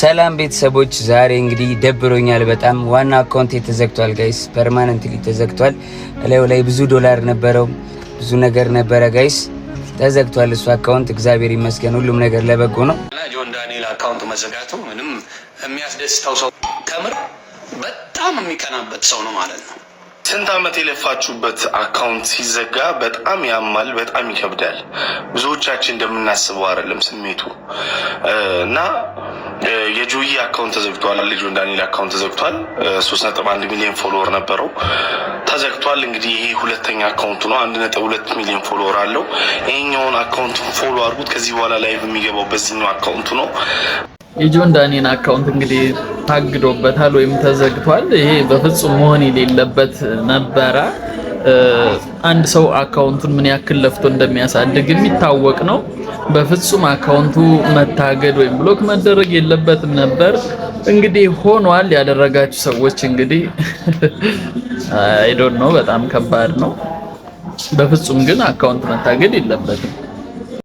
ሰላም ቤተሰቦች ዛሬ እንግዲህ ደብሮኛል በጣም ዋና አካውንት ተዘግቷል ጋይስ ፐርማነንትሊ ተዘግቷል ላይ ብዙ ዶላር ነበረው ብዙ ነገር ነበረ ጋይስ ተዘግቷል እሱ አካውንት እግዚአብሔር ይመስገን ሁሉም ነገር ለበጎ ነው ጆን ዳንኤል አካውንት መዘጋቱ ምንም የሚያስደስተው ሰው ከምር በጣም የሚቀናበት ሰው ነው ማለት ነው ስንት አመት የለፋችሁበት አካውንት ሲዘጋ በጣም ያማል በጣም ይከብዳል ብዙዎቻችን እንደምናስበው አይደለም ስሜቱ እና የጆይ አካውንት ተዘግቷል ጆን ዳንኤል አካውንት ተዘግቷል 3.1 ሚሊዮን ፎሎወር ነበረው ተዘግቷል እንግዲህ ይሄ ሁለተኛ አካውንቱ ነው 1.2 ሚሊዮን ፎሎወር አለው ይሄኛውን አካውንት ፎሎ አድርጉት ከዚህ በኋላ ላይቭ የሚገባው በዚህኛው አካውንቱ ነው የጆን ዳንኤል አካውንት እንግዲህ ታግዶበታል ወይም ተዘግቷል ይሄ በፍጹም መሆን የሌለበት ነበር አንድ ሰው አካውንቱን ምን ያክል ለፍቶ እንደሚያሳድግ የሚታወቅ ነው በፍጹም አካውንቱ መታገድ ወይም ብሎክ መደረግ የለበትም ነበር እንግዲህ ሆኗል ያደረጋችሁ ሰዎች እንግዲህ አይ ዶንት ኖ በጣም ከባድ ነው በፍጹም ግን አካውንት መታገድ የለበትም